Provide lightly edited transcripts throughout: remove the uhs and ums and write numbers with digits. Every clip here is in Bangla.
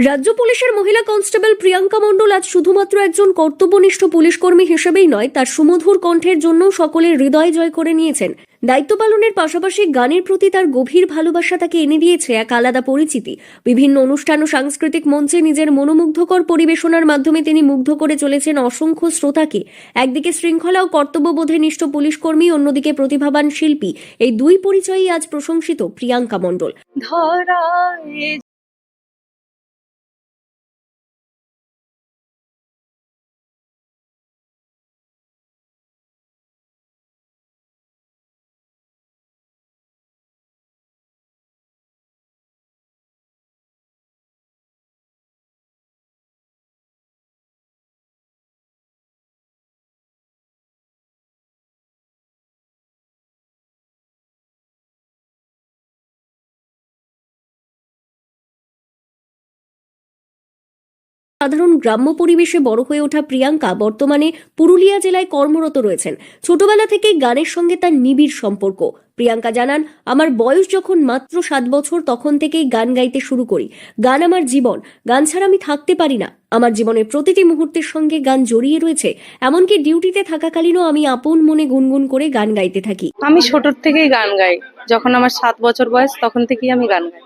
রাজ্য পুলিশের মহিলা কনস্টেবল প্রিয়াঙ্কা মণ্ডল আজ শুধুমাত্র একজন কর্তব্যনিষ্ঠ পুলিশকর্মী হিসেবেই নয়, তার সুমধুর কণ্ঠের জন্য সকলের হৃদয় জয় করে নিয়েছেন। দায়িত্ব পালনের পাশাপাশি গানের প্রতি তার গভীর ভালোবাসা তাকে এনে দিয়েছে এক আলাদা পরিচিতি। বিভিন্ন অনুষ্ঠান ও সাংস্কৃতিক মঞ্চে নিজের মনোমুগ্ধকর পরিবেশনার মাধ্যমে তিনি মুগ্ধ করে চলেছেন অসংখ্য শ্রোতাকে। একদিকে শৃঙ্খলা ও কর্তব্যবোধে নিষ্ঠ পুলিশকর্মী, অন্যদিকে প্রতিভাবান শিল্পী। এই দুই পরিচয়ই আজ প্রশংসিত প্রিয়াঙ্কা মণ্ডল। সাধারণ গ্রাম্য পরিবেশে বড় হয়ে ওঠা প্রিয়াঙ্কা বর্তমানে পুরুলিয়া জেলায় কর্মরত রয়েছেন। ছোটবেলা থেকেই গানের সঙ্গে তার নিবিড় সম্পর্ক। প্রিয়াঙ্কা জানান, আমার বয়স যখন মাত্র 7 বছর তখন থেকেই গান গাইতে শুরু করি। গান আমার জীবন, গান ছাড়া আমি থাকতে পারি না। আমার জীবনের প্রতিটি মুহূর্তের সঙ্গে গান জড়িয়ে রয়েছে। এমনকি ডিউটিতে থাকাকালীনও আমি আপন মনে গুনগুন করে গান গাইতে থাকি। আমি ছোটর থেকেই গান গাই। যখন আমার 7 বছর বয়স তখন থেকেই আমি গান গাই।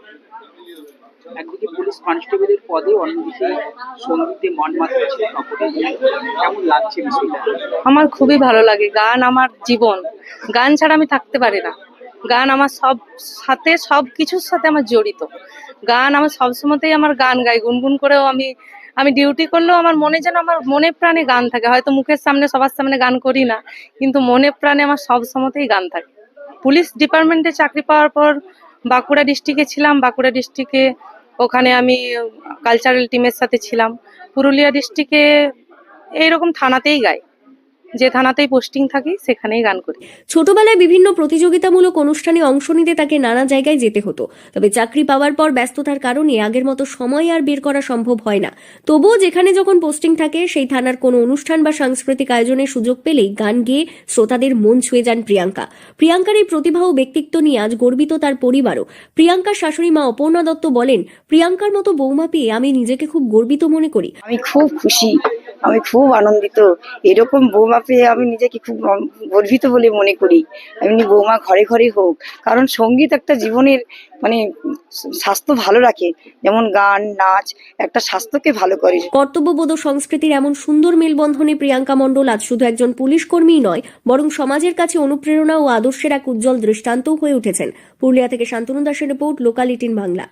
একদিকে পুলিশ কনস্টেবলের পদে, অন্যদিকে সঙ্গীতে মন মাতাচ্ছি সকলে। কেমন লাগছে বিষয়টা? আমার খুবই ভালো লাগে। গান আমার জীবন, গান ছাড়া আমি থাকতে পারি না। গান আমার সব কিছুর সাথে আমার জড়িত। গান আমার সবসময়তেই আমার গান গাই, গুনগুন করেও আমি ডিউটি করলেও আমার মনে যেন আমার মনে প্রাণে গান থাকে। হয়তো মুখের সামনে সবার সামনে গান করি না, কিন্তু মনে প্রাণে আমার সব সময়তেই গান থাকে। পুলিশ ডিপার্টমেন্টে চাকরি পাওয়ার পর বাঁকুড়া ডিস্ট্রিক্টে ছিলাম। বাঁকুড়া ডিস্ট্রিক্টে ওখানে আমি কালচারাল টিমের সাথে ছিলাম। পুরুলিয়া ডিস্ট্রিক্টে এইরকম থানাতেই গাই, যে থানাতেই পোস্টিং থাকি সেখানেই গান করি। ছোটবেলায় বিভিন্ন প্রতিযোগিতামূলক অনুষ্ঠানে অংশ নিতে তাকে নানা জায়গায় যেতে হতো। তবে চাকরি পাওয়ার পর ব্যস্ততার কারণে আগের মতো সময় আর বের করা সম্ভব হয় না। তবুও যেখানে যখন পোস্টিং থাকে সেই থানার কোনো অনুষ্ঠান বা সাংস্কৃতিক আয়োজনের সুযোগ পেলেই গান গেয়ে শ্রোতাদের মন ছুঁয়ে যান প্রিয়াঙ্কা। প্রিয়াঙ্কার এই প্রতিভা ও ব্যক্তিত্ব নিয়ে আজ গর্বিত তার পরিবারও। প্রিয়াঙ্কার শাশুড়ি মা অপর্ণা দত্ত বলেন, প্রিয়াঙ্কার মতো বৌমা পেয়ে আমি নিজেকে খুব গর্বিত মনে করি। আমি খুব খুশি, আমি খুব আনন্দিত। এরকম বৌমা পেয়ে আমি নিজেকে খুব গর্বিত বলে মনে করি। এমনি বৌমা ঘরে ঘরে হোক, কারণ সঙ্গীত একটা জীবনের স্বাস্থ্য ভালো রাখে। যেমন গান, নাচ একটা স্বাস্থ্যকে ভালো করে। কর্তব্যবোধ ও সংস্কৃতির এমন সুন্দর মেলবন্ধনে প্রিয়াঙ্কা মণ্ডল আজ শুধু একজন পুলিশ কর্মীই নয়, বরং সমাজের কাছে অনুপ্রেরণা ও আদর্শের এক উজ্জ্বল দৃষ্টান্তও হয়ে উঠেছেন। পুরুলিয়া থেকে শান্তনু দাসের রিপোর্ট, লোকাল 18 বাংলা।